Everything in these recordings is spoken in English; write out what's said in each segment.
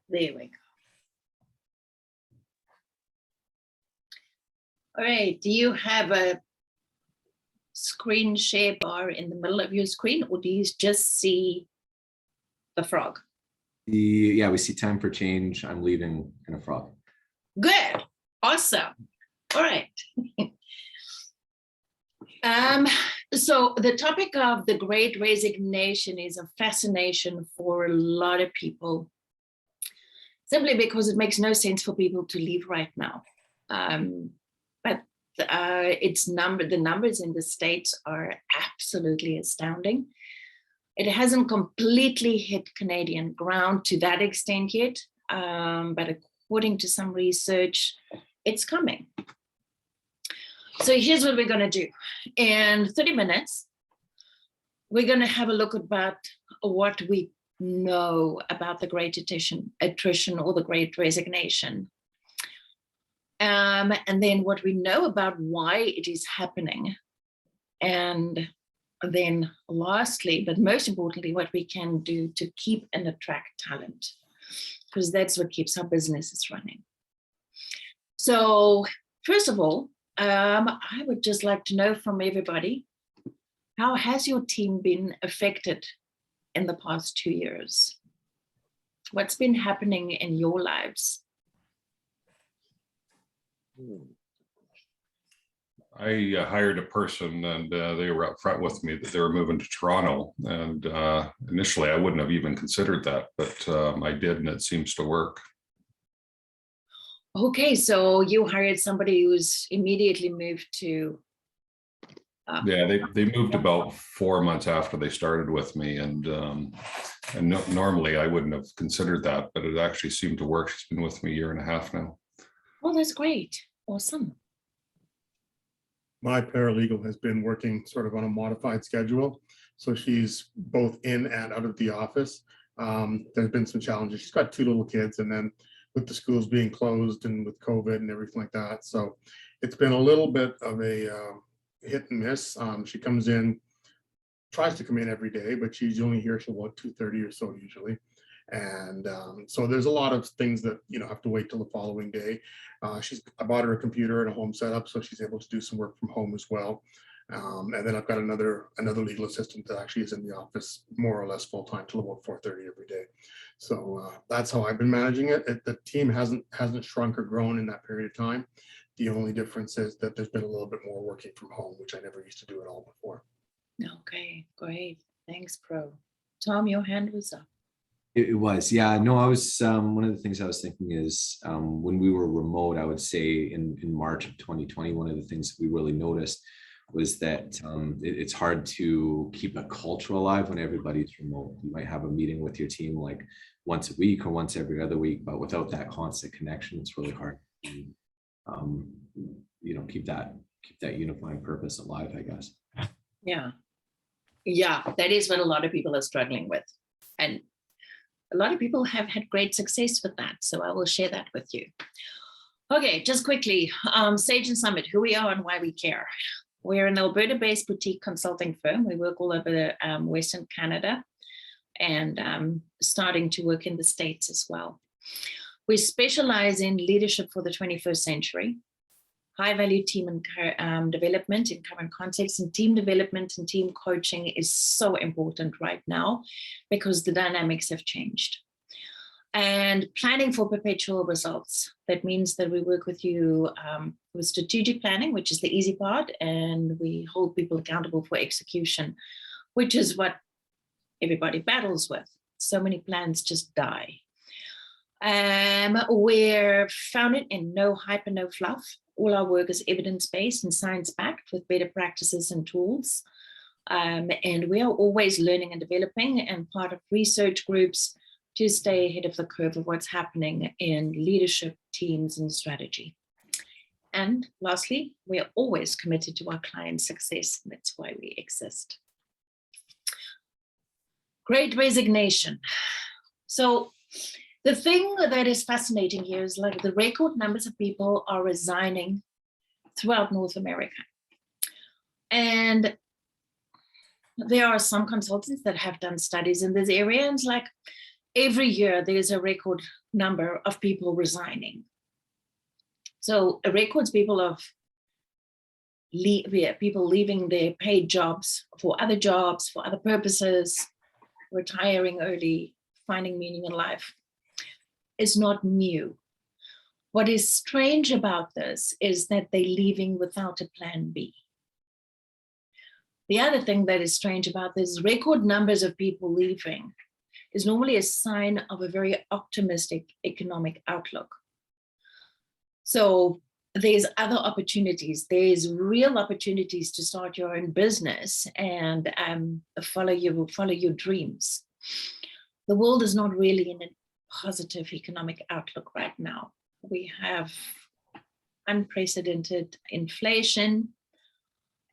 There we go. All right, do you have a screen share bar in the middle of your screen, or do you just see the frog? Yeah, we see time for change. I'm leaving and a frog. Good, awesome. All right. So the topic of the Great Resignation is a fascination for a lot of people, simply because it makes no sense for people to leave right now. But the numbers in the States are absolutely astounding. It hasn't completely hit Canadian ground to that extent yet, but according to some research, it's coming. So here's what we're going to do. In 30 minutes, we're going to have a look about what we know about the Great Attrition or the Great Resignation. And then what we know about why it is happening. And then lastly, but most importantly, what we can do to keep and attract talent, because that's what keeps our businesses running. So first of all, I would just like to know from everybody, how has your team been affected in the past 2 years? What's been happening in your lives? I hired a person, and they were upfront with me that they were moving to Toronto. And initially, I wouldn't have even considered that, but I did, and it seems to work. Okay, so you hired somebody who's immediately moved to. Yeah, they moved about 4 months after they started with me, and normally I wouldn't have considered that, but it actually seemed to work. She's been with me 1.5 years now. Oh, that's great. Awesome. My paralegal has been working sort of on a modified schedule. So she's both in and out of the office. There's been some challenges. She's got 2 little kids, and then with the schools being closed and with COVID and everything like that. So it's been a little bit of a hit and miss. She comes in, tries to come in every day, but she's only here till about 2:30 or so usually. And so there's a lot of things that, have to wait till the following day. I bought her a computer and a home setup, so she's able to do some work from home as well. And then I've got another legal assistant that actually is in the office more or less full time till about 4:30 every day. So that's how I've been managing it. The team hasn't shrunk or grown in that period of time. The only difference is that there's been a little bit more working from home, which I never used to do at all before. Okay, great. Thanks, Pro. Tom, your hand was up. It was, yeah. No, I was, one of the things I was thinking is when we were remote, I would say in March of 2020, one of the things that we really noticed was that it's hard to keep a culture alive when everybody's remote. You might have a meeting with your team like once a week or once every other week, but without that constant connection, it's really hard to, keep that unifying purpose alive, I guess. Yeah, that is what a lot of people are struggling with. And a lot of people have had great success with that. So I will share that with you. Okay, just quickly, Sage and Summit, who we are and why we care. We're an Alberta-based boutique consulting firm. We work all over Western Canada and starting to work in the States as well. We specialize in leadership for the 21st century, high-value team and development in current context, and team development and team coaching is so important right now because the dynamics have changed. And planning for perpetual results. That means that we work with you with strategic planning, which is the easy part, and we hold people accountable for execution, which is what everybody battles with. So many plans just die. We're founded in no hype and no fluff. All our work is evidence-based and science-backed with better practices and tools. And we are always learning and developing and part of research groups to stay ahead of the curve of what's happening in leadership, teams, and strategy. And lastly, we are always committed to our clients' success. That's why we exist. Great Resignation. So the thing that is fascinating here is like the record numbers of people are resigning throughout North America. And there are some consultants that have done studies in this area, and it's like every year there's a record number of people resigning. So a records people of people leaving their paid jobs for other jobs, for other purposes, retiring early, finding meaning in life, is not new. What is strange about this is that they're leaving without a plan B. The other thing that is strange about this record numbers of people leaving is normally a sign of a very optimistic economic outlook. So there's other opportunities. There's real opportunities to start your own business and follow your dreams. The world is not really in a positive economic outlook right now. We have unprecedented inflation,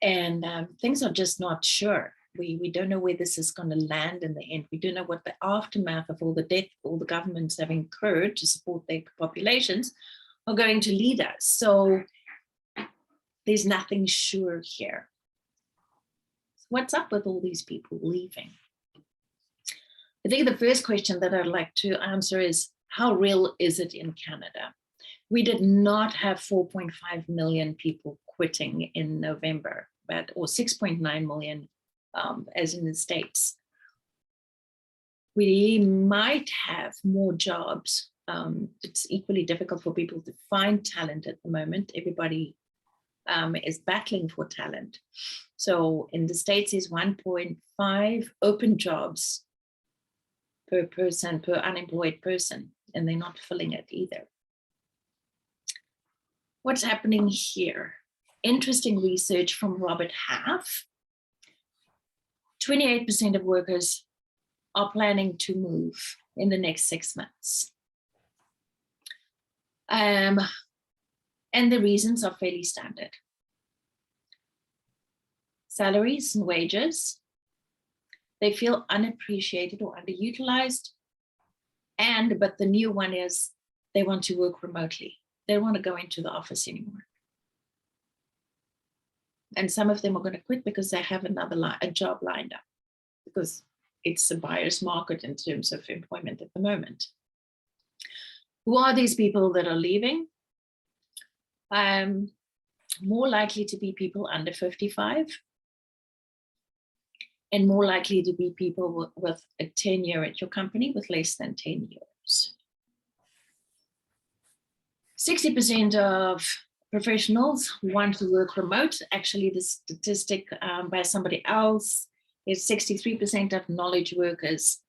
and things are just not sure. We don't know where this is going to land in the end. We don't know what the aftermath of all the debt all the governments have incurred to support their populations are going to lead us. So there's nothing sure here. So what's up with all these people leaving? I think the first question that I'd like to answer is, how real is it in Canada? We did not have 4.5 million people quitting in November, or 6.9 million as in the States. We might have more jobs. It's equally difficult for people to find talent at the moment. Everybody is battling for talent. So in the States is 1.5 open jobs per person, per unemployed person, and they're not filling it either. What's happening here? Interesting research from Robert Half. 28% of workers are planning to move in the next 6 months. And the reasons are fairly standard. Salaries and wages, they feel unappreciated or underutilized. But the new one is they want to work remotely. They don't want to go into the office anymore. And some of them are going to quit because they have a job lined up, because it's a buyer's market in terms of employment at the moment. Who are these people that are leaving? More likely to be people under 55, and more likely to be people with a tenure at your company with less than 10 years. 60% of professionals want to work remote. Actually, the statistic by somebody else is 63% of knowledge workers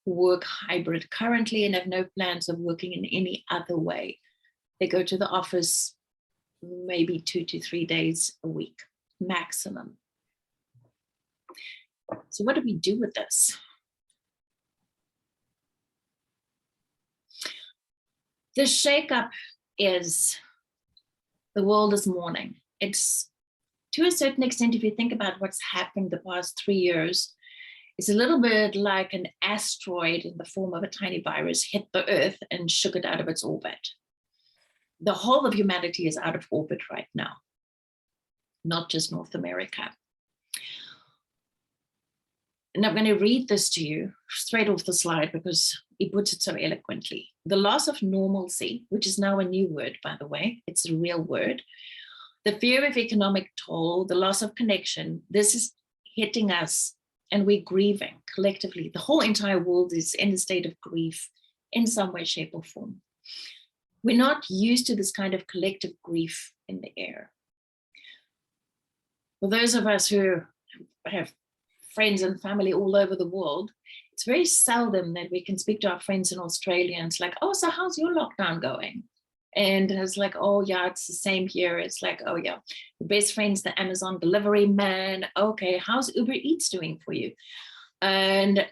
work hybrid currently and have no plans of working in any other way. They go to the office maybe 2 to 3 days a week, maximum. So what do we do with this? The shakeup is, the world is mourning. It's, to a certain extent, if you think about what's happened the past 3 years, it's a little bit like an asteroid in the form of a tiny virus hit the Earth and shook it out of its orbit. The whole of humanity is out of orbit right now, not just North America. And I'm going to read this to you straight off the slide because he puts it so eloquently. The loss of normalcy, which is now a new word, by the way, it's a real word. The fear of economic toll, the loss of connection, this is hitting us and we're grieving collectively. The whole entire world is in a state of grief in some way, shape, or form. We're not used to this kind of collective grief in the air. For those of us who have friends and family all over the world, it's very seldom that we can speak to our friends in Australia and it's like, oh, so how's your lockdown going? And it's like, oh yeah, it's the same here. It's like, oh yeah, the best friend's the Amazon delivery man. Okay, how's Uber Eats doing for you? And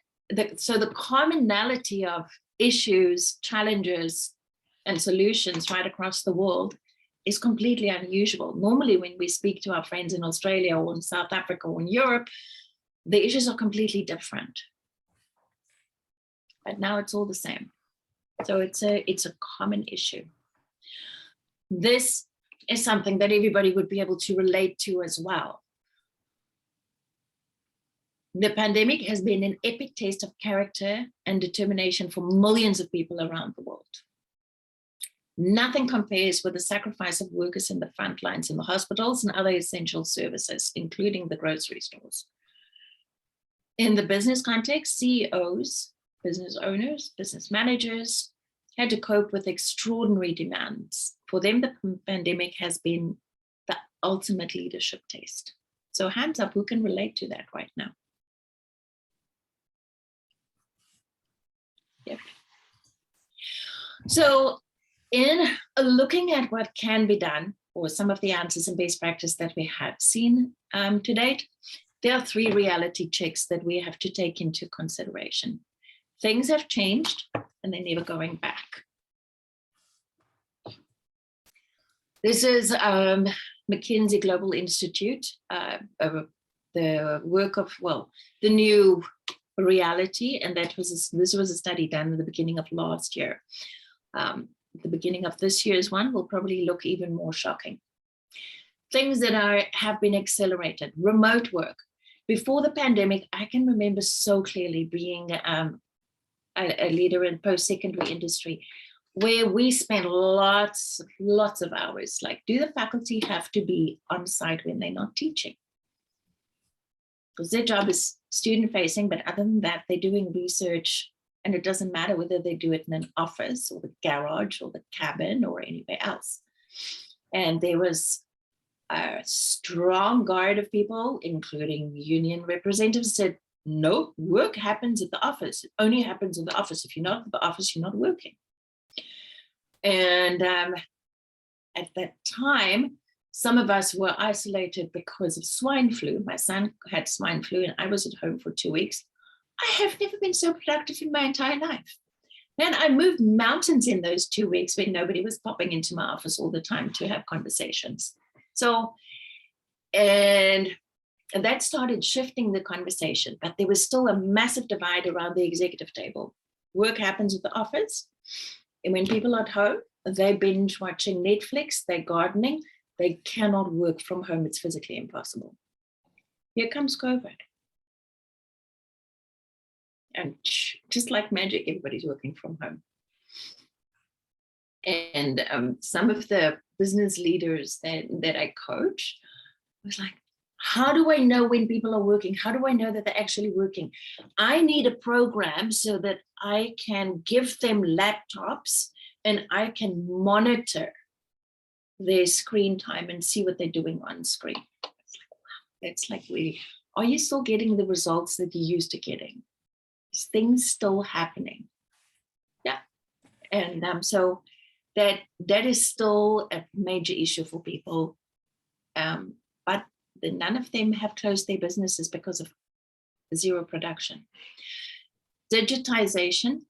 so the commonality of issues, challenges, and solutions right across the world is completely unusual. Normally when we speak to our friends in Australia or in South Africa or in Europe, the issues are completely different. But now it's all the same. So it's a common issue. This is something that everybody would be able to relate to as well. The pandemic has been an epic test of character and determination for millions of people around the world. Nothing compares with the sacrifice of workers in the front lines in the hospitals and other essential services, including the grocery stores. In the business context, CEOs, business owners, business managers had to cope with extraordinary demands. For them, the pandemic has been the ultimate leadership test. So hands up, who can relate to that right now? Yep. So in looking at what can be done, or some of the answers and best practice that we have seen to date, there are 3 reality checks that we have to take into consideration. Things have changed and they're never going back. This is McKinsey Global Institute, the work of, well, the new reality, and this was a study done at the beginning of last year. The beginning of this year's one will probably look even more shocking. Things that have been accelerated, remote work. Before the pandemic, I can remember so clearly being a leader in post-secondary industry, where we spent lots of hours. Like, do the faculty have to be on site when they're not teaching? Because their job is student facing, but other than that, they're doing research, and it doesn't matter whether they do it in an office or the garage or the cabin or anywhere else. And there was a strong guard of people, including union representatives, said, no, work happens at the office. It only happens in the office. If you're not at the office, you're not working. And at that time, some of us were isolated because of swine flu. My son had swine flu and I was at home for 2 weeks. I have never been so productive in my entire life. And I moved mountains in those 2 weeks when nobody was popping into my office all the time to have conversations. So, and that started shifting the conversation, but there was still a massive divide around the executive table. Work happens at the office. And when people are at home, they binge watching Netflix, they're gardening, they cannot work from home. It's physically impossible. Here comes COVID. And just like magic, everybody's working from home. And some of the business leaders that I coach was like, how do I know when people are working? How do I know that they're actually working? I need a program so that I can give them laptops and I can monitor their screen time and see what they're doing on screen. It's like, wow, that's like, really, are you still getting the results that you used to getting? Is things still happening? Yeah. And so that is still a major issue for people. But none of them have closed their businesses because of zero production. Digitization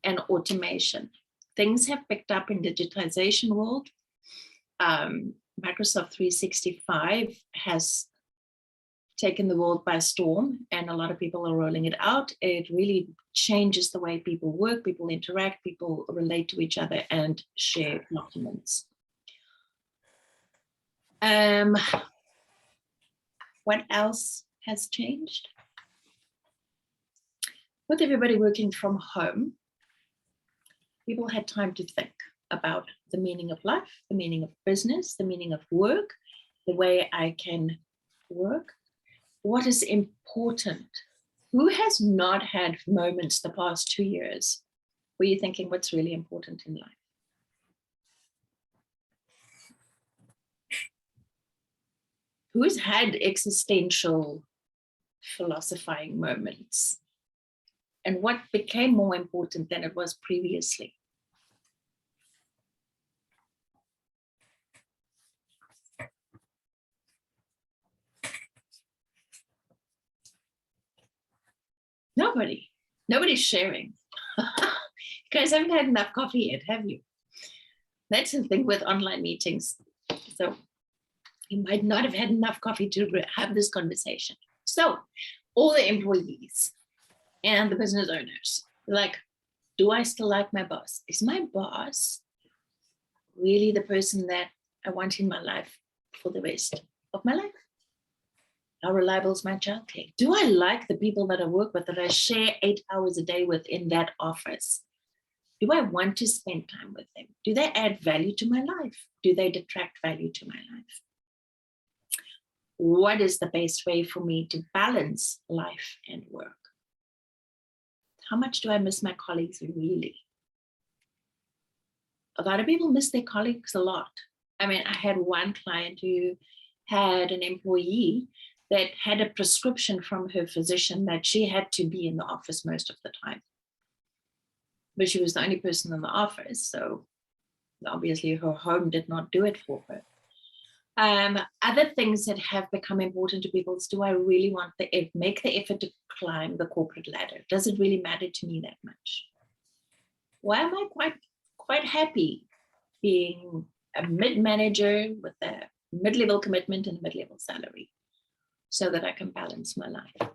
and automation. Things have picked up in digitization world. Microsoft 365 has taken the world by storm, and a lot of people are rolling it out. It really changes the way people work, people interact, people relate to each other and share documents. What else has changed? With everybody working from home, people had time to think about the meaning of life, the meaning of business, the meaning of work, the way I can work. What is important? Who has not had moments the past 2 years where you're thinking what's really important in life? Who's had existential philosophizing moments? And what became more important than it was previously? Nobody's sharing. You guys haven't had enough coffee yet, have you? That's the thing with online meetings. So you might not have had enough coffee to have this conversation. So all the employees and the business owners, like, do I still like my boss? Is my boss really the person that I want in my life for the rest of my life? How reliable is my childcare? Do I like the people that I work with, that I share 8 hours a day with in that office? Do I want to spend time with them? Do they add value to my life? Do they detract value to my life? What is the best way for me to balance life and work? How much do I miss my colleagues really? A lot of people miss their colleagues a lot. I mean, I had one client who had an employee that had a prescription from her physician that she had to be in the office most of the time. But she was the only person in the office, so obviously her home did not do it for her. Other things that have become important to people is, do I really want to make the effort to climb the corporate ladder? Does it really matter to me that much? Why am I quite happy being a mid-manager with a mid-level commitment and a mid-level salary, so that I can balance my life?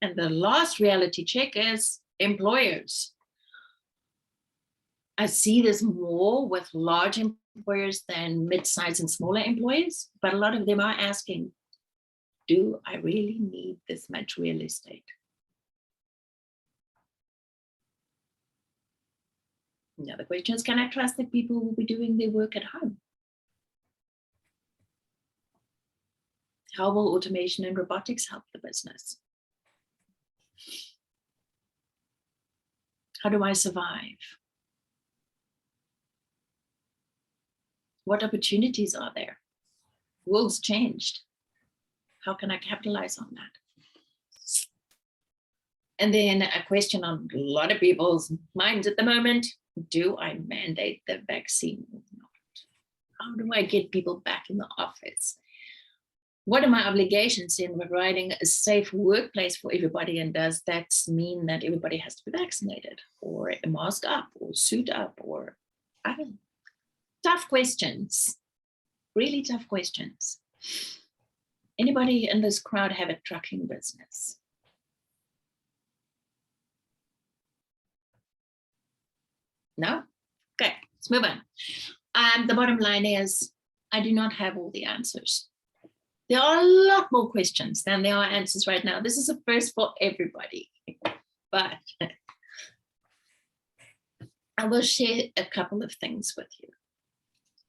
And the last reality check is employers. I see this more with large employers than mid-sized and smaller employers, but a lot of them are asking, do I really need this much real estate? The other question is, can I trust that people will be doing their work at home? How will automation and robotics help the business? How do I survive? What opportunities are there? The world's changed. How can I capitalize on that? And then a question on a lot of people's minds at the moment, do I mandate the vaccine or not? How do I get people back in the office? What are my obligations in providing a safe workplace for everybody? And does that mean that everybody has to be vaccinated or a mask up or suit up, or I don't know. Tough questions, really tough questions. Anybody in this crowd have a trucking business? No? Okay, let's move on. The bottom line is, I do not have all the answers. There are a lot more questions than there are answers right now. This is a first for everybody, but I will share a couple of things with you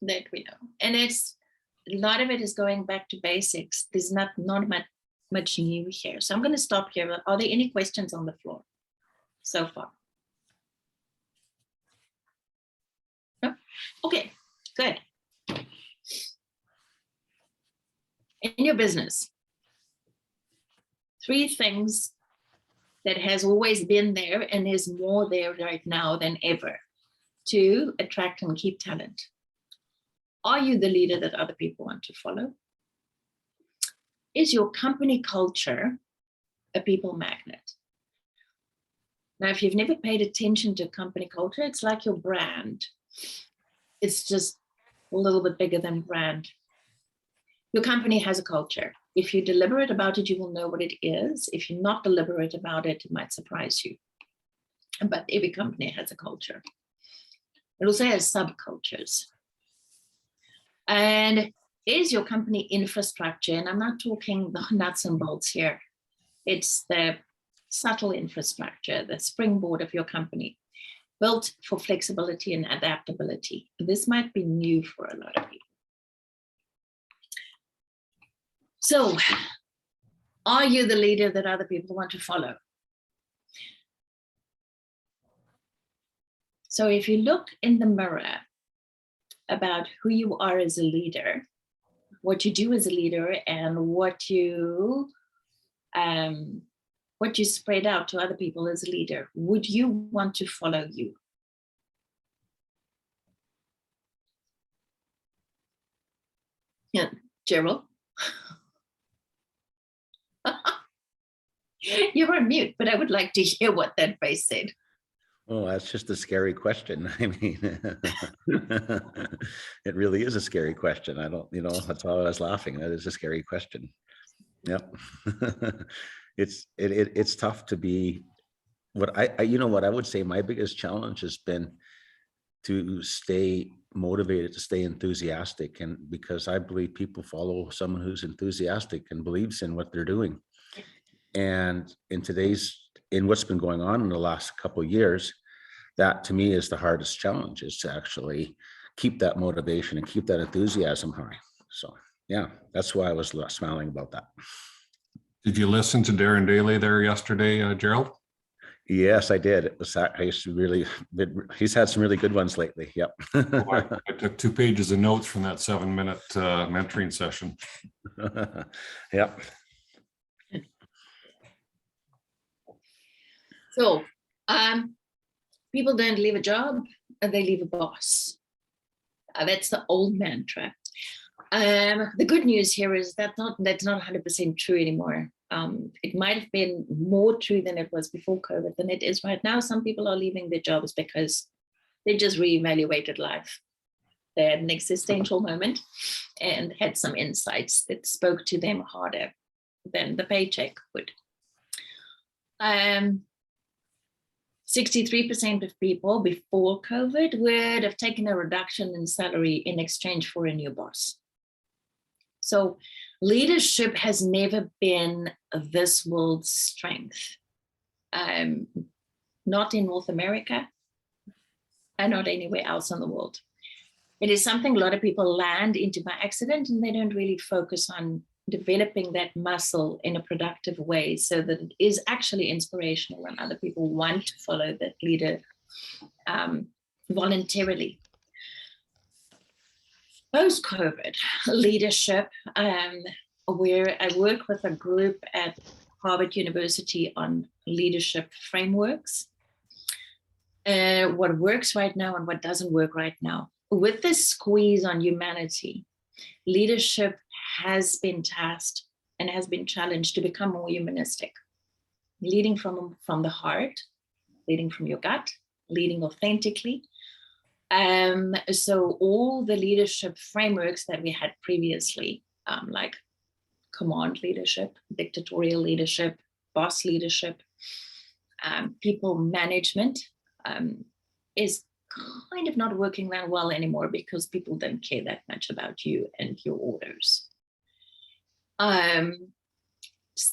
that we know. And it's, a lot of it is going back to basics. There's not much new here. So I'm going to stop here. Are there any questions on the floor so far? No? Okay, good. In your business, 3 things that has always been there and is more there right now than ever to attract and keep talent. Are you the leader that other people want to follow? Is your company culture a people magnet? Now, if you've never paid attention to company culture, it's like your brand. It's just a little bit bigger than brand. Your company has a culture. If you're deliberate about it, you will know what it is. If you're not deliberate about it, it might surprise you. But every company has a culture. It also has subcultures. And is your company infrastructure, and I'm not talking the nuts and bolts here, it's the subtle infrastructure, the springboard of your company, built for flexibility and adaptability. This might be new for a lot of people. So, are you the leader that other people want to follow? So if you look in the mirror about who you are as a leader, what you do as a leader, and what you spread out to other people as a leader, would you want to follow you? Yeah, Gerald. You're on mute, but I would like to hear what that face said. Oh, that's just a scary question. I mean, it really is a scary question. I don't, that's why I was laughing. That is a scary question. Yep. It's tough to be what I would say my biggest challenge has been to stay motivated, to stay enthusiastic. And because I believe people follow someone who's enthusiastic and believes in what they're doing. And in what's been going on in the last couple of years, that to me is the hardest challenge, is to actually keep that motivation and keep that enthusiasm high. So yeah, that's why I was smiling about that. Did you listen to Darren Daly there yesterday, Gerald? Yes, I did. It was, he's had some really good ones lately. Yep. I took 2 pages of notes from that 7-minute mentoring session. Yep. So people don't leave a job, they leave a boss. That's the old mantra. The good news here is that's not 100% true anymore. It might have been more true than it was before COVID than it is right now. Some people are leaving their jobs because they just reevaluated life. They had an existential moment and had some insights that spoke to them harder than the paycheck would. 63% of people before COVID would have taken a reduction in salary in exchange for a new boss. So leadership has never been this world's strength. Not in North America and not anywhere else in the world. It is something a lot of people land into by accident, and they don't really focus on developing that muscle in a productive way so that it is actually inspirational and other people want to follow that leader voluntarily. Post-COVID leadership, where I work with a group at Harvard University on leadership frameworks, what works right now and what doesn't work right now. With this squeeze on humanity, leadership has been tasked and has been challenged to become more humanistic, leading from the heart, leading from your gut, leading authentically. So all the leadership frameworks that we had previously, like command leadership, dictatorial leadership, boss leadership, people management, is kind of not working that well anymore because people don't care that much about you and your orders.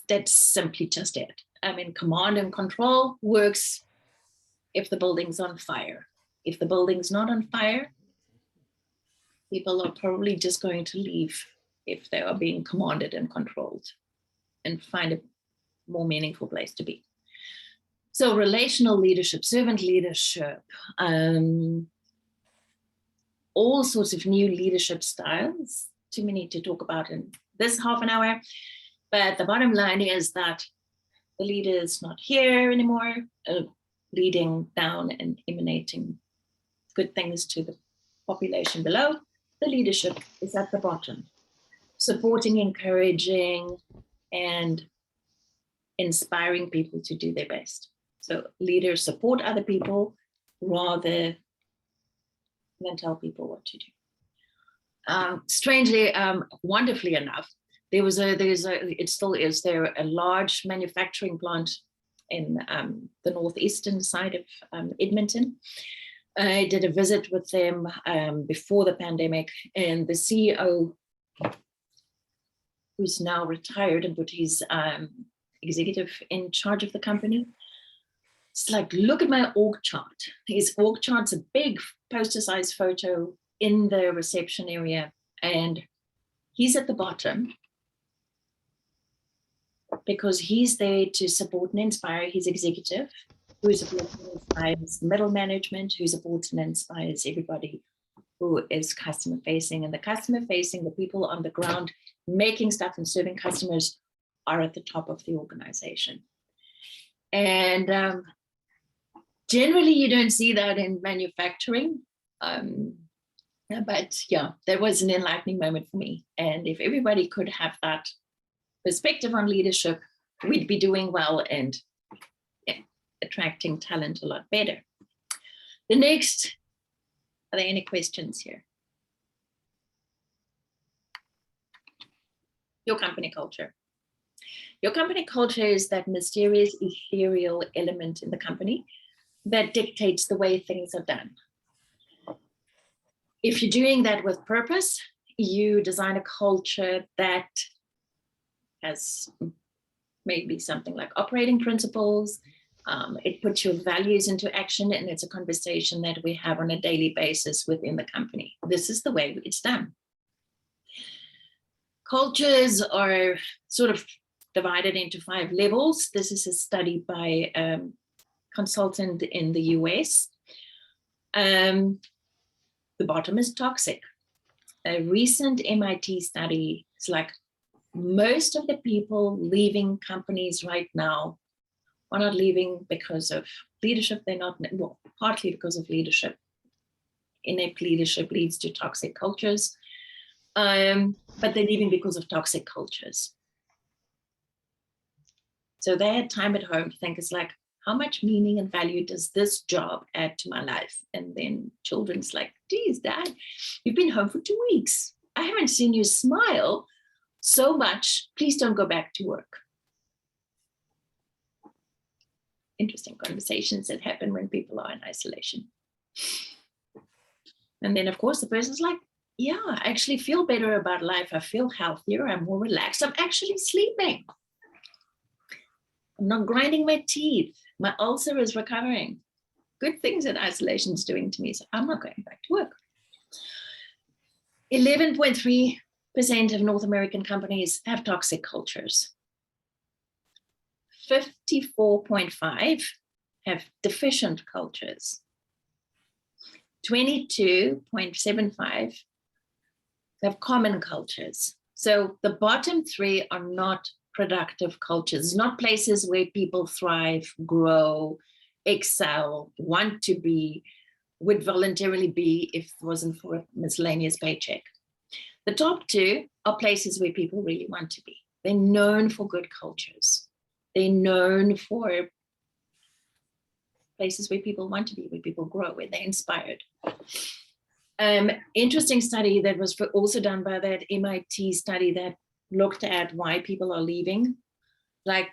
That's simply just it. I mean, command and control works if the building's on fire. If the building's not on fire, people are probably just going to leave if they are being commanded and controlled and find a more meaningful place to be. So relational leadership, servant leadership, all sorts of new leadership styles. Too many to talk about in this half an hour. But the bottom line is that the leader is not here anymore, leading down and emanating good things to the population below. The leadership is at the bottom, supporting, encouraging, and inspiring people to do their best. So leaders support other people rather than tell people what to do. Strangely, wonderfully enough, it still is there a large manufacturing plant in the northeastern side of Edmonton. I did a visit with them before the pandemic, and the CEO, who's now retired, but he's executive in charge of the company. It's like, look at my org chart. His org chart's a big poster-sized photo in the reception area, and he's at the bottom because he's there to support and inspire his executive, who supports and inspires middle management, who supports and inspires everybody who is customer facing. And the customer facing, the people on the ground making stuff and serving customers, are at the top of the organization. And generally, you don't see that in manufacturing. But yeah, that was an enlightening moment for me. And if everybody could have that perspective on leadership, we'd be doing well and attracting talent a lot better. The next, are there any questions here? Your company culture. Your company culture is that mysterious, ethereal element in the company that dictates the way things are done. If you're doing that with purpose, you design a culture that has maybe something like operating principles. It puts your values into action, and it's a conversation that we have on a daily basis within the company. This is the way it's done. Cultures are sort of divided into 5 levels. This is a study by a consultant in the US. The bottom is toxic. A recent MIT study is like, most of the people leaving companies right now are not leaving because of leadership. They're not, well, partly because of leadership. Inept leadership leads to toxic cultures, but they're leaving because of toxic cultures. So they had time at home to think, it's like, how much meaning and value does this job add to my life? And then children's like, geez, Dad, you've been home for 2 weeks. I haven't seen you smile so much. Please don't go back to work. Interesting conversations that happen when people are in isolation. And then, of course, the person's like, yeah, I actually feel better about life. I feel healthier. I'm more relaxed. I'm actually sleeping. I'm not grinding my teeth. My ulcer is recovering. Good things that isolation is doing to me. So I'm not going back to work. 11.3% of North American companies have toxic cultures. 54.5% have deficient cultures. 22.75% have common cultures. So the bottom 3 are not productive cultures, not places where people thrive, grow, excel, want to be, would voluntarily be if it wasn't for a miscellaneous paycheck. The top 2 are places where people really want to be. They're known for good cultures. They're known for places where people want to be, where people grow, where they're inspired. Interesting study that was also done by that MIT study that looked at why people are leaving. Like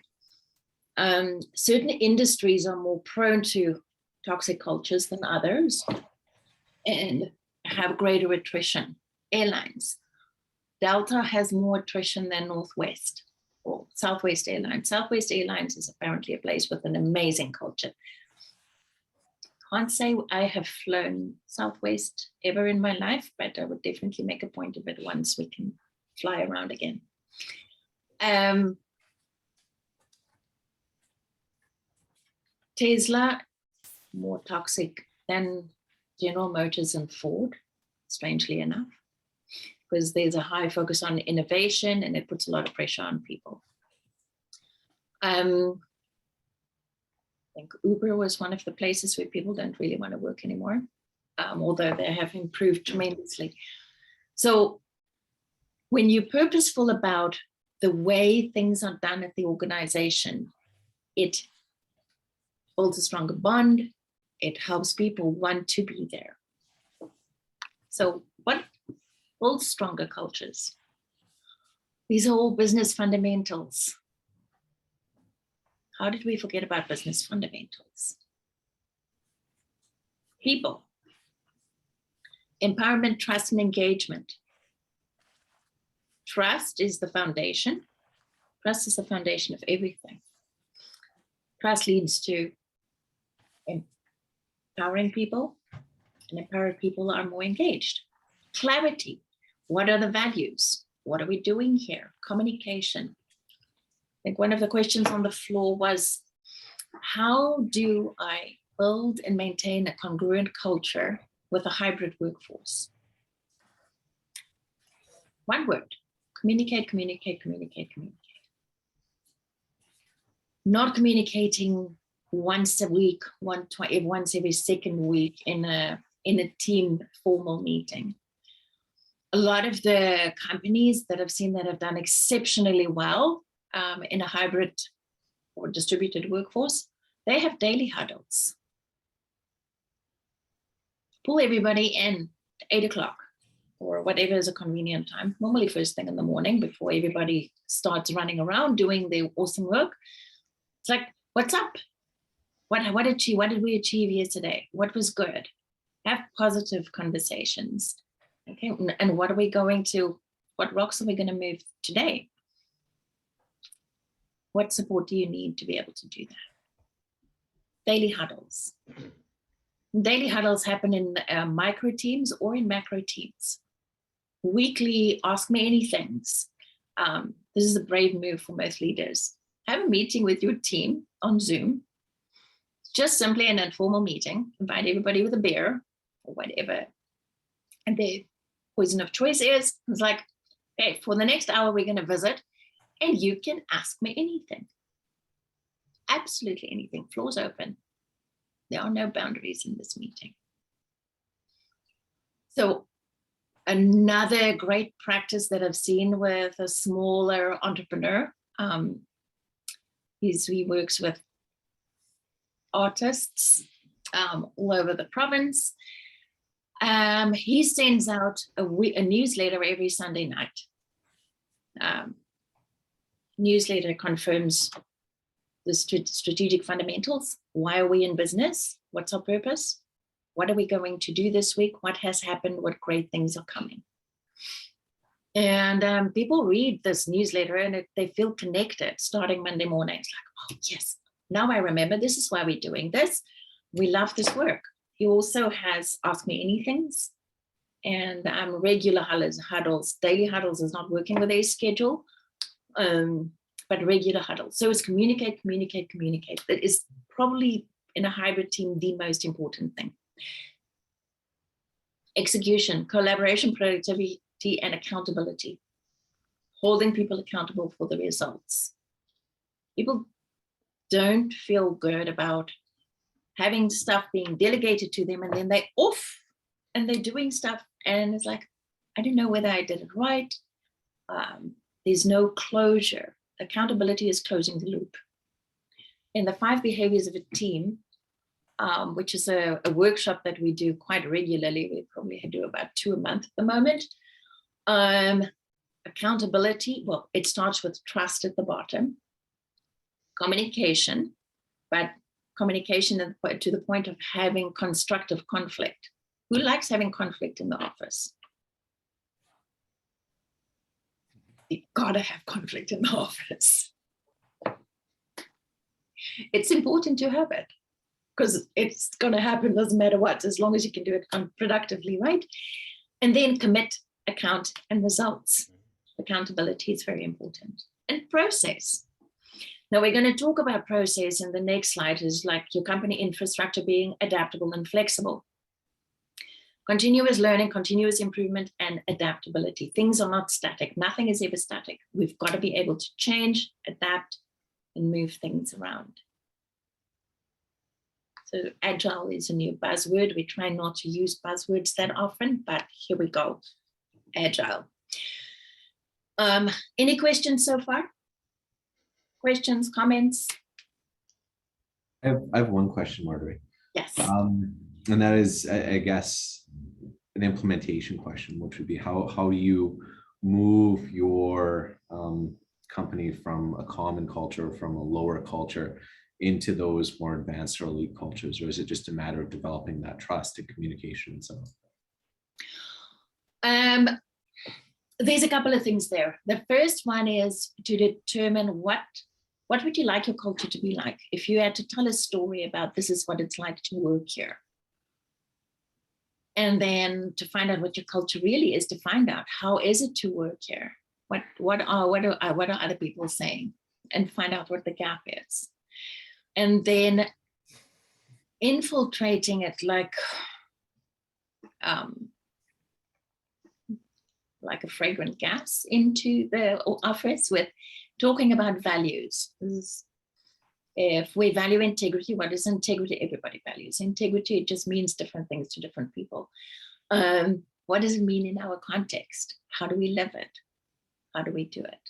certain industries are more prone to toxic cultures than others and have greater attrition. Airlines. Delta has more attrition than Northwest or Southwest Airlines. Southwest Airlines is apparently a place with an amazing culture. Can't say I have flown Southwest ever in my life, but I would definitely make a point of it once we can fly around again. Tesla, more toxic than General Motors and Ford, strangely enough, because there's a high focus on innovation and it puts a lot of pressure on people. I think Uber was one of the places where people don't really want to work anymore, although they have improved tremendously. So when you're purposeful about the way things are done at the organization, it builds a stronger bond. It helps people want to be there. So what builds stronger cultures? These are all business fundamentals. How did we forget about business fundamentals? People, empowerment, trust, and engagement. Trust is the foundation. Trust is the foundation of everything. Trust leads to empowering people, and empowered people are more engaged. Clarity. What are the values? What are we doing here? Communication. I think one of the questions on the floor was, how do I build and maintain a congruent culture with a hybrid workforce? One word: communicate, communicate, communicate, communicate. Not communicating once a week, once every second week in a team formal meeting. A lot of the companies that I've seen that have done exceptionally well in a hybrid or distributed workforce, they have daily huddles. Pull everybody in at 8 o'clock or whatever is a convenient time, normally first thing in the morning before everybody starts running around doing their awesome work. It's like, what's up? What did we achieve yesterday? What was good? have positive conversations. Okay, and what rocks are we going to move today? What support do you need to be able to do that? Daily huddles. Daily huddles happen in micro teams or in macro teams. Weekly ask me anythings. This is a brave move for most leaders. Have a meeting with your team on Zoom. Just simply an informal meeting. Invite everybody with a beer or whatever. And the poison of choice is, it's like, okay, for the next hour, we're going to visit and you can ask me anything. Absolutely anything. Floor's open. There are no boundaries in this meeting. So another great practice that I've seen with a smaller entrepreneur is he works with artists all over the province. He sends out a newsletter every Sunday night. Newsletter confirms the strategic fundamentals. Why are we in business? What's our purpose? What are we going to do this week? What has happened? What great things are coming? And people read this newsletter and they feel connected starting Monday morning. It's like, oh, yes, now I remember this is why we're doing this. We love this work. He also has Ask Me Anythings and regular huddles. Daily huddles is not working with a schedule, but regular huddles. So it's communicate. That is probably in a hybrid team the most important thing. Execution, collaboration, productivity, and accountability. Holding people accountable for the results. People don't feel good about having stuff being delegated to them and then they're off and they're doing stuff and it's like, I don't know whether I did it right. There's no closure. Accountability is closing the loop. In the 5 behaviors of a team, which is a workshop that we do quite regularly, we probably do about 2 a month at the moment. Accountability, well, it starts with trust at the bottom. Communication, but communication to the point of having constructive conflict. Who likes having conflict in the office? You gotta have conflict in the office. It's important to have it because it's gonna happen, doesn't matter what, as long as you can do it productively, right? And then commit, account, and results. Accountability is very important. And process. Now we're going to talk about process in the next slide is like your company infrastructure being adaptable and flexible. Continuous learning, continuous improvement, and adaptability. Things are not static. Nothing is ever static. We've got to be able to change, adapt, and move things around. So agile is a new buzzword. We try not to use buzzwords that often, but here we go. Agile. Any questions so far? Questions, comments? I have one question, Mardere. Yes. And that is, I guess, an implementation question, which would be how do you move your company from a common culture, from a lower culture, into those more advanced or elite cultures? Or is it just a matter of developing that trust and communication and so on? There's a couple of things there. The first one is to determine what would you like your culture to be like? If you had to tell a story about this is what it's like to work here. And then to find out what your culture really is, to find out how is it to work here? What are other people saying? And find out what the gap is. And then infiltrating it like a fragrant gas into the office with talking about values. If we value integrity, what is integrity? Everybody values integrity. It just means different things to different people. What does it mean in our context? How do we live it? How do we do it?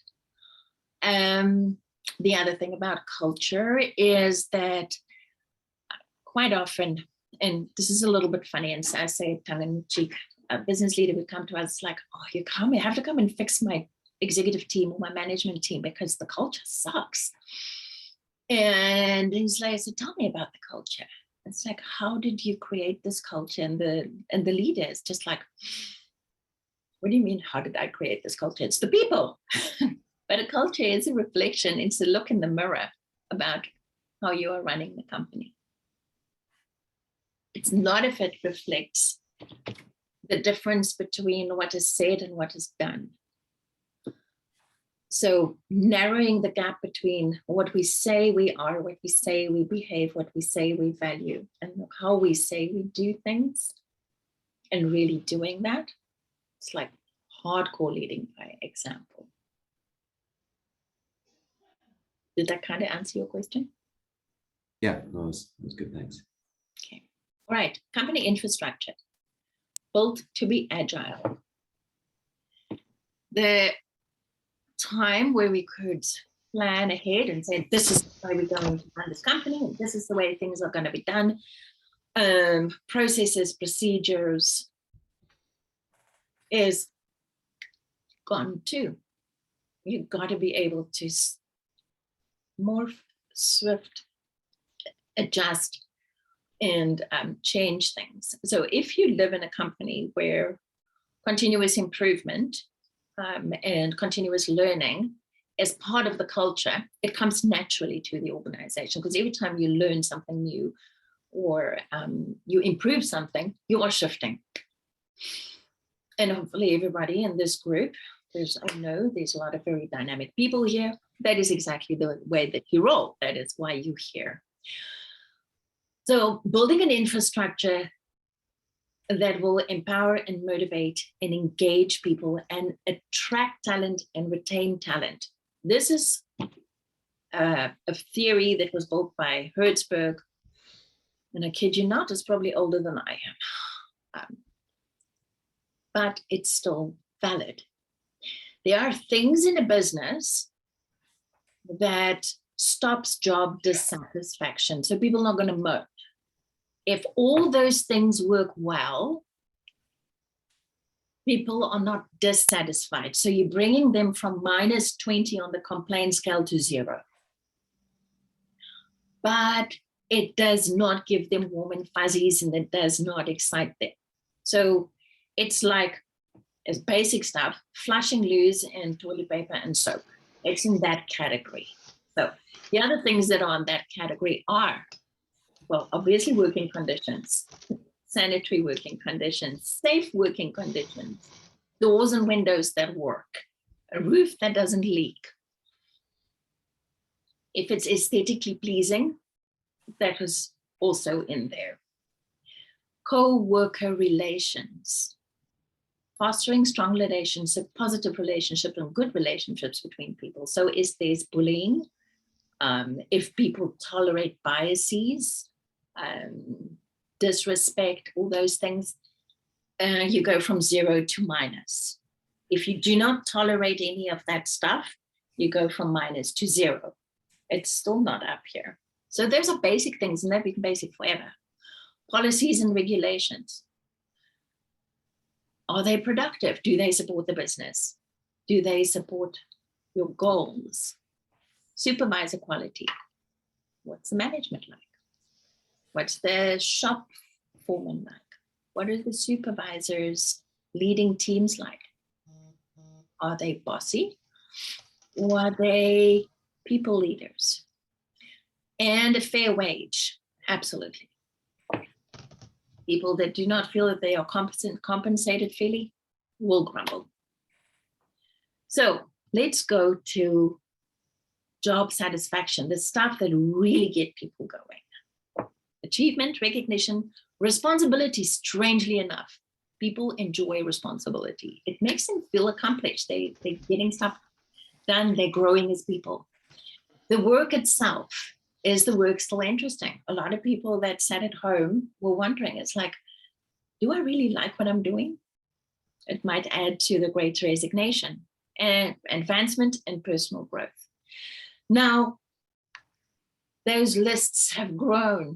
The other thing about culture is that quite often, and this is a little bit funny, and so I say tongue in cheek, a business leader would come to us like, oh, you have to come and fix my executive team or my management team because the culture sucks. And he's like, so tell me about the culture. It's like, how did you create this culture? And the leader is just like, what do you mean, how did I create this culture? It's the people. But a culture is a reflection, it's a look in the mirror about how you are running the company. It's not if it reflects the difference between what is said and what is done. So narrowing the gap between what we say we are, what we say we behave, what we say we value, and how we say we do things, and really doing that. It's like hardcore leading by example. Did that kind of answer your question? Yeah, no, it was good, thanks. Okay. All right, company infrastructure, built to be agile. The time where we could plan ahead and say, this is the way we're going to run this company, and this is the way things are going to be done. Processes, procedures is gone too. You've got to be able to morph, swift, adjust, and change things. So if you live in a company where continuous improvement and continuous learning is part of the culture, it comes naturally to the organization, because every time you learn something new or you improve something, you are shifting. And hopefully everybody in this group, I know there's a lot of very dynamic people here. That is exactly the way that you roll. That is why you're here. So building an infrastructure that will empower and motivate and engage people and attract talent and retain talent. This is a theory that was built by Hertzberg, and I kid you not, it's probably older than I am, but it's still valid. There are things in a business that stops job dissatisfaction. So people are not going to moan. If all those things work well, people are not dissatisfied. So you're bringing them from -20 on the complaint scale to 0. But it does not give them warm and fuzzies, and it does not excite them. So it's like, it's basic stuff, flushing loos and toilet paper and soap. It's in that category. So the other things that are in that category are, well, obviously working conditions, sanitary working conditions, safe working conditions, doors and windows that work, a roof that doesn't leak. If it's aesthetically pleasing, that was also in there. Co-worker relations, fostering strong relations, a positive relationship and good relationships between people. So if there's bullying, if people tolerate biases, disrespect, all those things, you go from 0 to -. If you do not tolerate any of that stuff, you go from - to 0. It's still not up here. So those are basic things, and they've been basic forever. Policies and regulations. Are they productive? Do they support the business? Do they support your goals? Supervisor quality. What's the management like? What's the shop foreman like? What are the supervisors leading teams like? Are they bossy? Or are they people leaders? And a fair wage, absolutely. People that do not feel that they are compensated fairly will grumble. So let's go to job satisfaction, the stuff that really get people going. Achievement, recognition, responsibility, strangely enough. People enjoy responsibility. It makes them feel accomplished. They're getting stuff done. They're growing as people. The work itself, is the work still interesting? A lot of people that sat at home were wondering, it's like, do I really like what I'm doing? It might add to the Great Resignation and advancement and personal growth. Now, those lists have grown,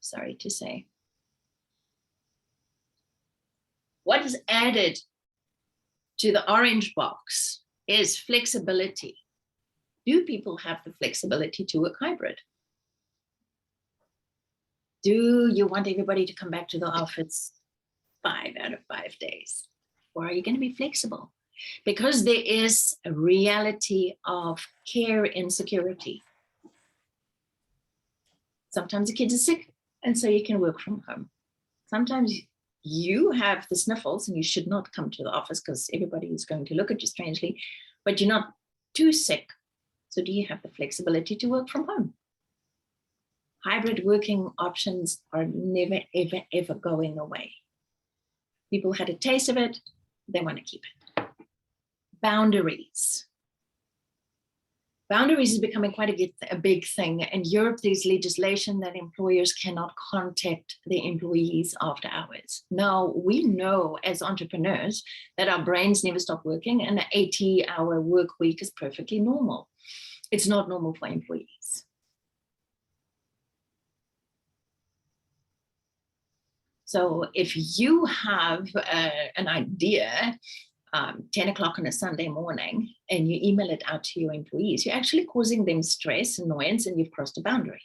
sorry to say. What is added to the orange box is flexibility. Do people have the flexibility to work hybrid? Do you want everybody to come back to the office 5 out of 5 days? Or are you going to be flexible? Because there is a reality of care insecurity. Sometimes the kids are sick, and so you can work from home. Sometimes you have the sniffles and you should not come to the office because everybody is going to look at you strangely, but you're not too sick. So do you have the flexibility to work from home? Hybrid working options are never, ever, ever going away. People had a taste of it, they want to keep it. Boundaries. Boundaries is becoming quite a big thing. In Europe, there's legislation that employers cannot contact their employees after hours. Now, we know as entrepreneurs that our brains never stop working, and an 80-hour work week is perfectly normal. It's not normal for employees. So if you have an idea, 10 o'clock on a Sunday morning, and you email it out to your employees, you're actually causing them stress, annoyance, and you've crossed a boundary.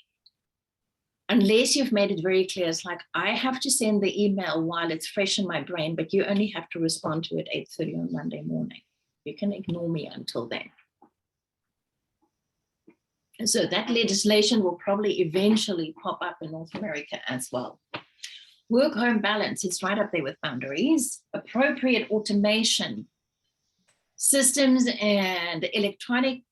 Unless you've made it very clear, it's like, I have to send the email while it's fresh in my brain, but you only have to respond to it 8:30 on Monday morning. You can ignore me until then. And so that legislation will probably eventually pop up in North America as well. Work-home balance is right up there with boundaries. Appropriate automation, systems and electronic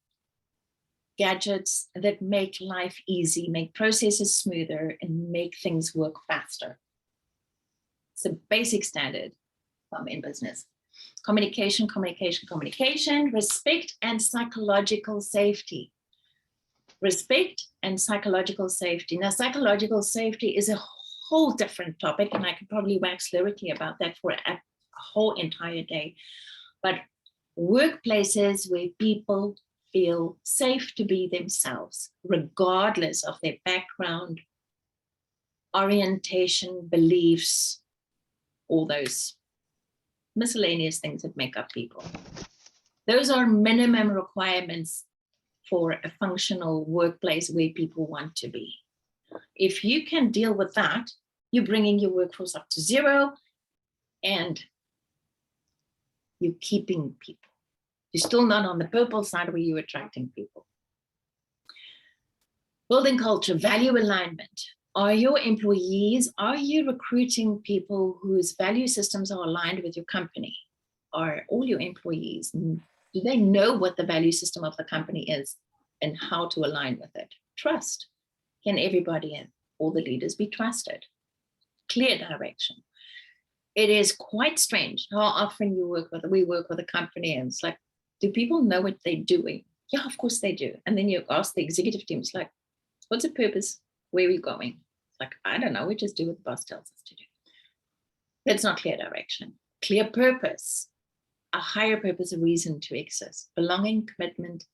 gadgets that make life easy, make processes smoother, and make things work faster. It's a basic standard in business. Communication, communication, communication, respect and psychological safety. Respect and psychological safety. Now, psychological safety is a whole different topic, and I could probably wax lyrically about that for a whole entire day. But workplaces where people feel safe to be themselves, regardless of their background, orientation, beliefs, all those miscellaneous things that make up people. Those are minimum requirements for a functional workplace where people want to be. If you can deal with that, you're bringing your workforce up to 0 and you're keeping people. You're still not on the purple side where you're attracting people. Building culture, value alignment. Are your employees, are you recruiting people whose value systems are aligned with your company? Are all your employees, do they know what the value system of the company is and how to align with it? Trust. Can everybody, all the leaders, be trusted? Clear direction. It is quite strange how often we work with a company and it's like, do people know what they're doing? Yeah, of course they do. And then you ask the executive team, it's like, what's the purpose? Where are we going? It's like, I don't know, we just do what the boss tells us to do. That's not clear direction. Clear purpose, a higher purpose, a reason to exist, belonging, commitment.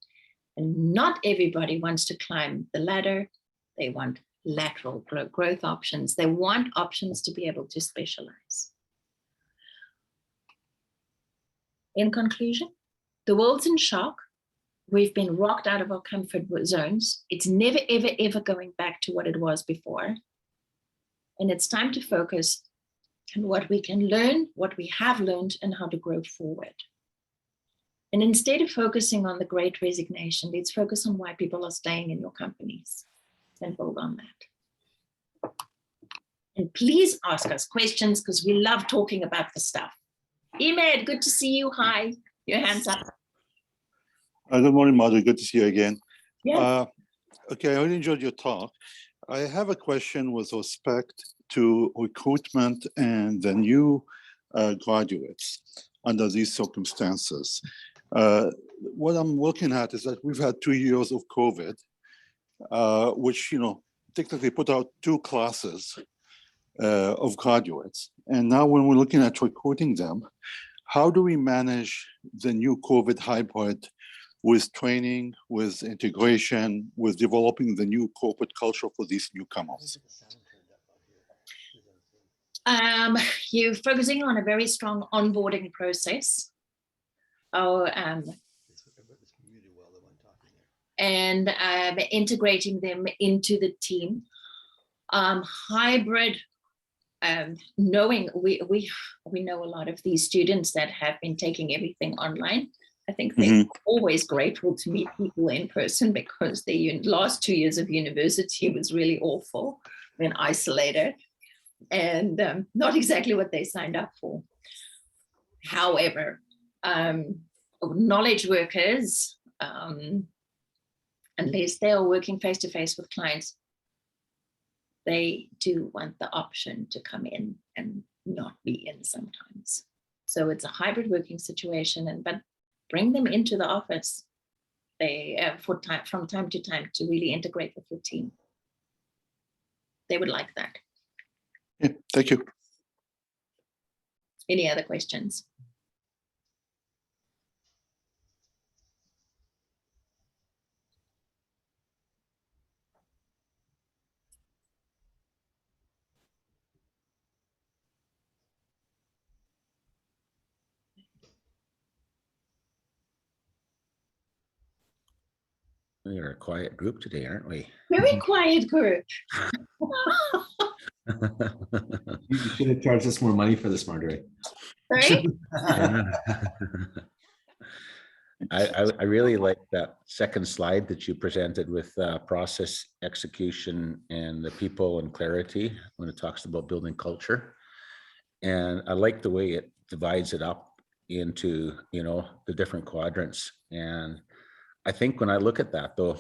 And not everybody wants to climb the ladder. They want lateral growth options. They want options to be able to specialize. In conclusion, the world's in shock. We've been rocked out of our comfort zones. It's never, ever, ever going back to what it was before. And it's time to focus on what we can learn, what we have learned, and how to grow forward. And instead of focusing on the Great Resignation, let's focus on why people are staying in your companies and build on that. And please ask us questions because we love talking about the stuff. Emed, good to see you. Hi, your hand's up. Good morning, Mardere. Good to see you again. Yeah. Okay, I really enjoyed your talk. I have a question with respect to recruitment and the new graduates under these circumstances. What I'm looking at is that we've had 2 years of COVID, which, technically put out 2 classes of graduates. And now when we're looking at recruiting them, how do we manage the new COVID hybrid with training, with integration, with developing the new corporate culture for these newcomers? You're focusing on a very strong onboarding process. And integrating them into the team. Hybrid, knowing we know a lot of these students that have been taking everything online. I think they're always grateful to meet people in person, because the last 2 years of university was really awful, been isolated, and not exactly what they signed up for. However, knowledge workers, unless they are working face-to-face with clients, they do want the option to come in and not be in sometimes. So it's a hybrid working situation, but bring them into the office from time to time to really integrate with your team. They would like that. Yeah, thank you. Any other questions? We're a quiet group today, aren't we? Very quiet group. You should have charged us more money for this, Mardere. Sorry? I really like that second slide that you presented with process, execution, and the people and clarity when it talks about building culture. And I like the way it divides it up into, the different quadrants. And I think when I look at that, though,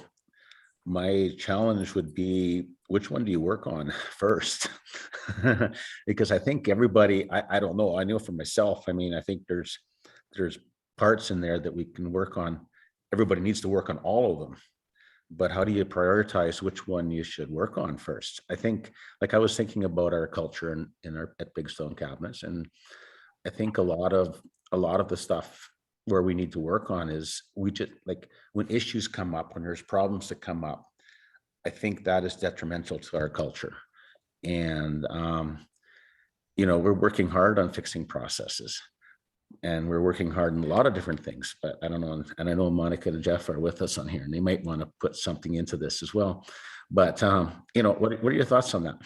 my challenge would be, which one do you work on first? Because I think everybody, I don't know, I know for myself, I think there's parts in there that we can work on. Everybody needs to work on all of them, but how do you prioritize which one you should work on first? I think, like I was thinking about our culture at Big Stone Cabinets, and I think a lot of the stuff where we need to work on is, we just, like, when issues come up, when there's problems that come up, I think that is detrimental to our culture. And we're working hard on fixing processes, and we're working hard on a lot of different things, but I don't know, and I know Monica and Jeff are with us on here, and they might want to put something into this as well. But what are your thoughts on that?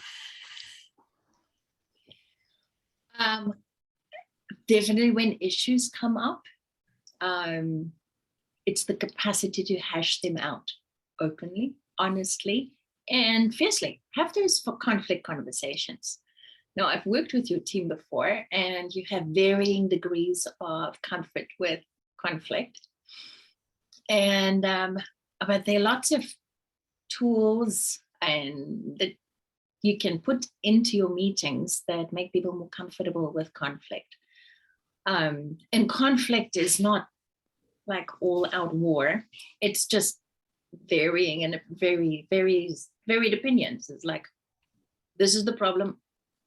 Definitely when issues come up, it's the capacity to hash them out openly, honestly, and fiercely. Have those conflict conversations. Now, I've worked with your team before, and you have varying degrees of comfort with conflict. And but there are lots of tools that you can put into your meetings that make people more comfortable with conflict. And conflict is not like all-out war. It's just varying and varied opinions. It's like, this is the problem.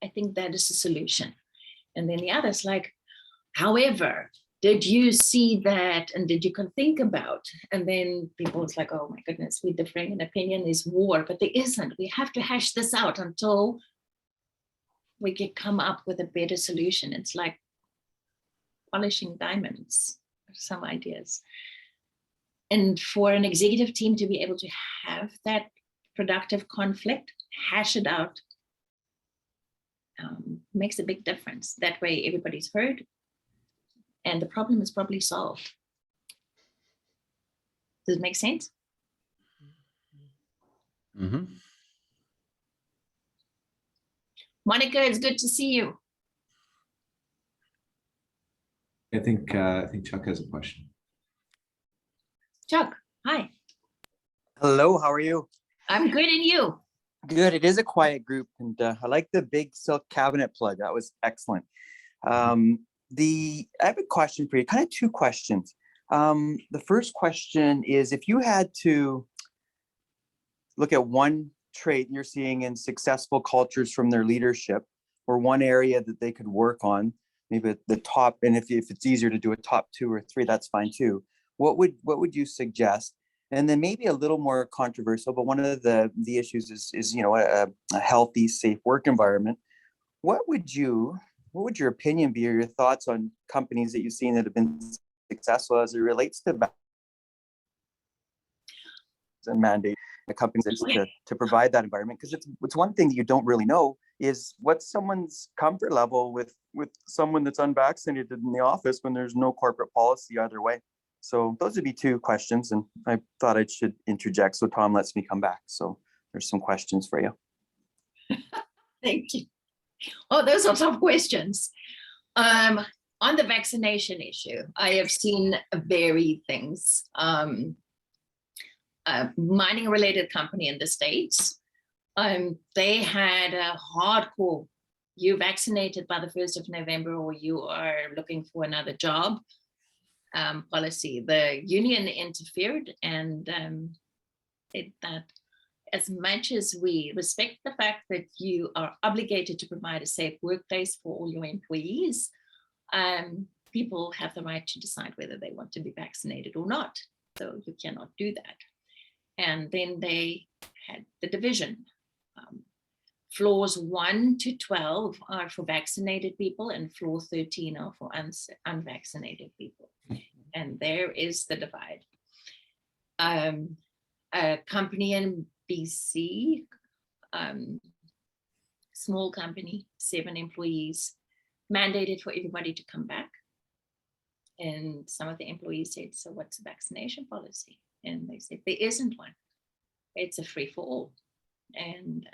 I think that is the solution. And then the other's like, however, did you see that? And did you think about? And then people's like, oh my goodness, we're differing in opinion, is war, but there isn't. We have to hash this out until we can come up with a better solution. It's like polishing diamonds, some ideas. And for an executive team to be able to have that productive conflict, hash it out, makes a big difference. That way everybody's heard and the problem is probably solved. Does it make sense? Mm-hmm. Monica, it's good to see you. I think Chuck has a question. Chuck, hi. Hello, how are you? I'm good, and you? Good. It is a quiet group, and I like the big silk cabinet plug. That was excellent. I have a question for you, kind of two questions. The first question is, if you had to look at one trait you're seeing in successful cultures from their leadership, or one area that they could work on, maybe the top, and if it's easier to do a top 2 or 3, that's fine too. What would you suggest? And then maybe a little more controversial, but one of the issues is a healthy, safe work environment. What would your opinion be, or your thoughts on companies that you've seen that have been successful as it relates to and mandate? the companies to provide that environment, because it's one thing that you don't really know is what's someone's comfort level with someone that's unvaccinated in the office when there's no corporate policy either way. So those would be two questions, and I thought I should interject so Tom lets me come back. So there's some questions for you. Thank you. Oh, those are tough questions. On the vaccination issue, I have seen varied things. A mining-related company in the States, they had a hardcore, you vaccinated by the 1st of November or you are looking for another job policy. The union interfered, and that as much as we respect the fact that you are obligated to provide a safe workplace for all your employees, people have the right to decide whether they want to be vaccinated or not. So you cannot do that. And then they had the division. Floors 1 to 12 are for vaccinated people, and floor 13 are for unvaccinated people. And there is the divide. A company in BC, small company, 7 employees, mandated for everybody to come back. And some of the employees said, so what's the vaccination policy? And they said, there isn't one. It's a free for all. And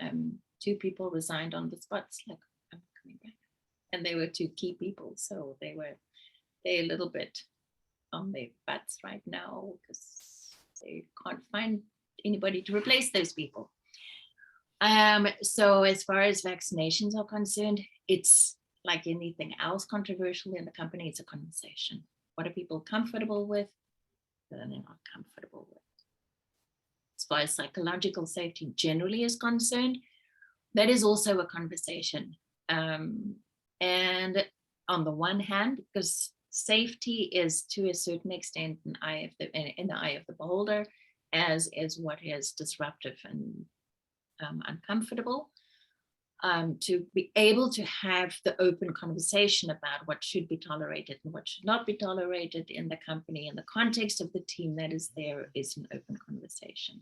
2 people resigned on the spot. Like, I'm coming back. And they were 2 key people. So they're a little bit on their butts right now because they can't find anybody to replace those people. So as far as vaccinations are concerned, it's like anything else controversial in the company. It's a conversation. What are people comfortable with? What are they not comfortable with? As far as psychological safety generally is concerned, that is also a conversation. And on the one hand, because safety is to a certain extent in the eye of the beholder, as is what is disruptive and uncomfortable. To be able to have the open conversation about what should be tolerated and what should not be tolerated in the company, in the context of the team that is there, is an open conversation.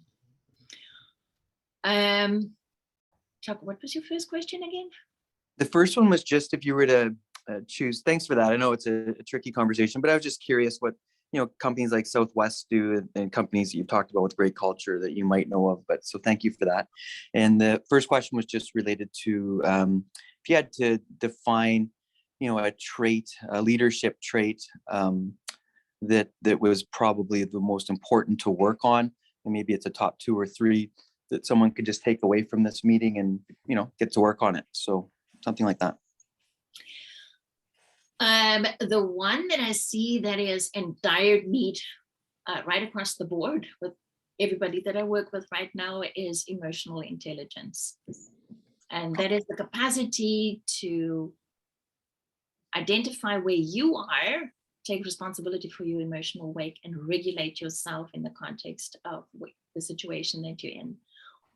Chuck, what was your first question again? The first one was just if you were to choose, thanks for that. I know it's a tricky conversation, but I was just curious what, companies like Southwest do and companies that you've talked about with great culture that you might know of, but so thank you for that. And the first question was just related to if you had to define, a trait, a leadership trait that was probably the most important to work on, and maybe it's a top 2 or 3 that someone could just take away from this meeting and, get to work on it. So something like that. The one that I see that is in dire need right across the board with everybody that I work with right now is emotional intelligence. And that is the capacity to identify where you are, take responsibility for your emotional weight, and regulate yourself in the context of the situation that you're in.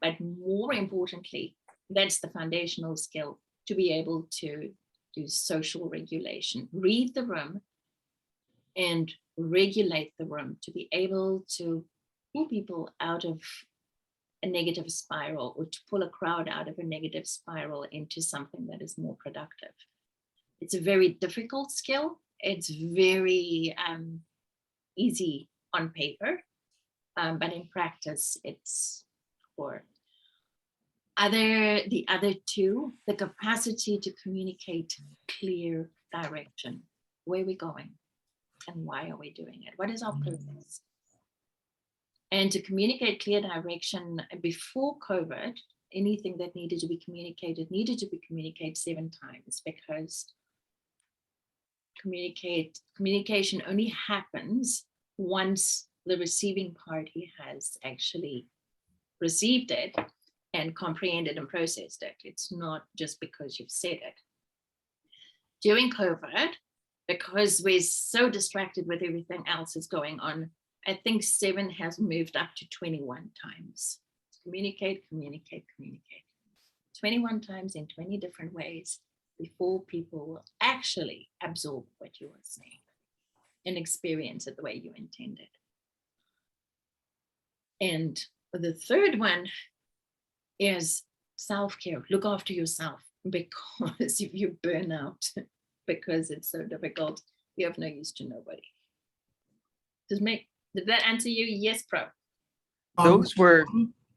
But more importantly, that's the foundational skill to be able to do social regulation, read the room and regulate the room, to be able to pull people out of a negative spiral or to pull a crowd out of a negative spiral into something that is more productive. It's a very difficult skill. It's very easy on paper, but in practice, it's for the other 2, the capacity to communicate clear direction. Where are we going? And why are we doing it? What is our purpose? And to communicate clear direction before COVID, anything that needed to be communicated 7 times, because communication only happens once the receiving party has actually received it and comprehended and processed it. It's not just because you've said it. During COVID, because we're so distracted with everything else that's going on, I think 7 has moved up to 21 times. Communicate, communicate, communicate. 21 times in 20 different ways before people will actually absorb what you are saying and experience it the way you intended. And The third one is self-care. Look after yourself, because if you burn out because it's so difficult, you have no use to nobody. Did that answer you? Yes, Pro. Those were,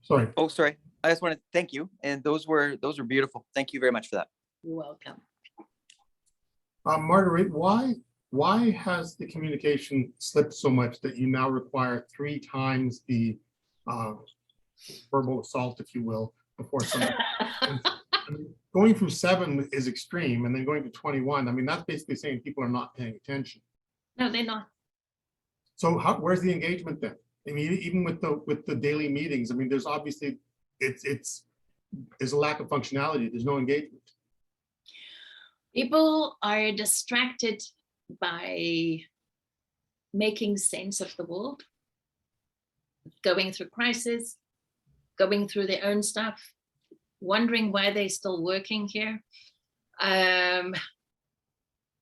Sorry. oh, sorry. I just want to thank you. And those were beautiful. Thank you very much for that. You're welcome. Marguerite, why has the communication slipped so much that you now require 3 times the verbal assault, if you will, before somebody? I mean, going from 7 is extreme, and then going to 21. I mean, that's basically saying people are not paying attention. No, they're not. So where's the engagement then? I mean, even with the daily meetings, I mean, there's obviously there's a lack of functionality. There's no engagement. People are distracted by making sense of the world, going through crisis, going through their own stuff, wondering why they're still working here.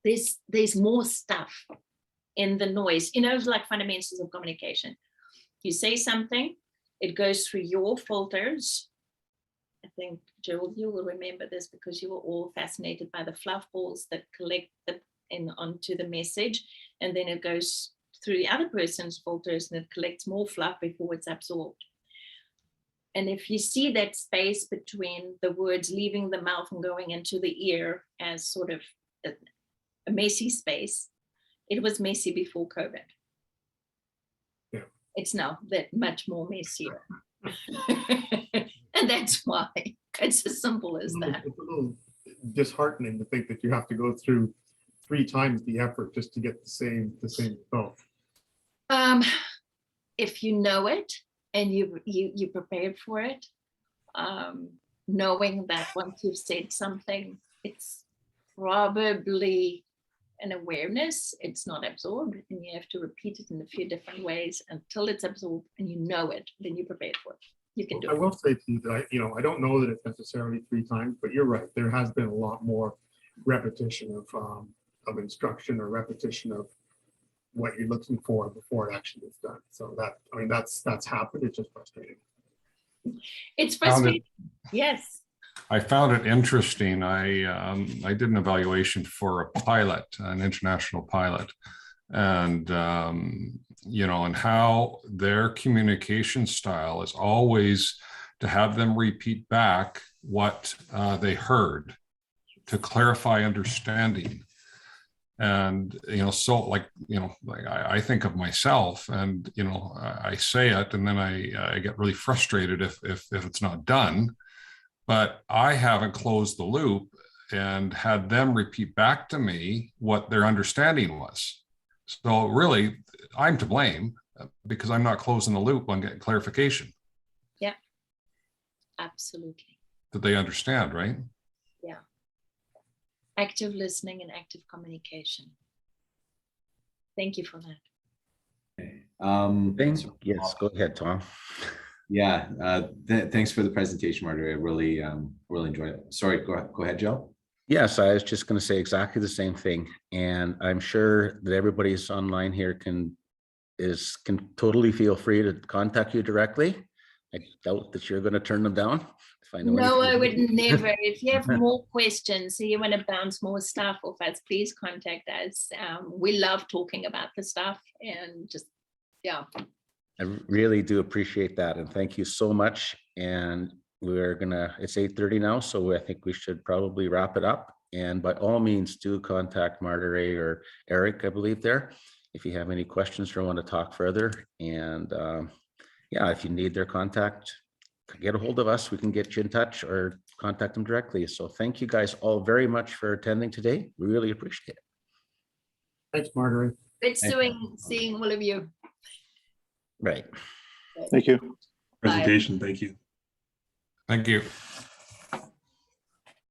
There's more stuff in the noise. You know, it's like fundamentals of communication. You say something, it goes through your filters. I think, Gerald, you will remember this because you were all fascinated by the fluff balls that collect onto the message, and then it goes through the other person's filters and it collects more fluff before it's absorbed. And if you see that space between the words leaving the mouth and going into the ear as sort of a messy space, it was messy before COVID. Yeah. It's now that much more messier. And that's why it's as simple as that. It's a little disheartening to think that you have to go through 3 times the effort just to get the same result. If you know it and you prepared for it, knowing that once you've said something, it's probably an awareness, it's not absorbed, and you have to repeat it in a few different ways until it's absorbed and you know it, then you prepared for it. You can do it. I will say to you that I don't know that it's necessarily 3 times, but you're right. There has been a lot more repetition of instruction or repetition of what you're looking for before it actually is done. So that's happened. It's just frustrating. It's frustrating. Yes. I found it interesting. I did an evaluation for a pilot, an international pilot, and and how their communication style is always to have them repeat back what they heard to clarify understanding. And I think of myself, and I say it, and then I get really frustrated if it's not done. But I haven't closed the loop and had them repeat back to me what their understanding was. So really, I'm to blame because I'm not closing the loop on getting clarification. Yeah, absolutely. That they understand, right? Yeah. Active listening and active communication. Thank you for that. Yes, go ahead, Tom. Yeah, thanks for the presentation, Mardere. I really enjoyed it. Sorry, go ahead, Joe. Yes, I was just going to say exactly the same thing, and I'm sure that everybody's online here can totally feel free to contact you directly. I doubt that you're going to turn them down. If I know No, I anything. would never. If you have more questions, so you want to bounce more stuff off us, please contact us. We love talking about the stuff, and just, yeah. I really do appreciate that, and thank you so much. And it's 8:30 now, so I think we should probably wrap it up. And by all means, do contact Mardere or Eric, I believe there, if you have any questions or want to talk further. And if you need their contact, get a hold of us. We can get you in touch or contact them directly. So thank you guys all very much for attending today. We really appreciate it. Thanks, Marguerite. Good seeing all of you. Right. Thank you. Presentation. Thank you. Thank you.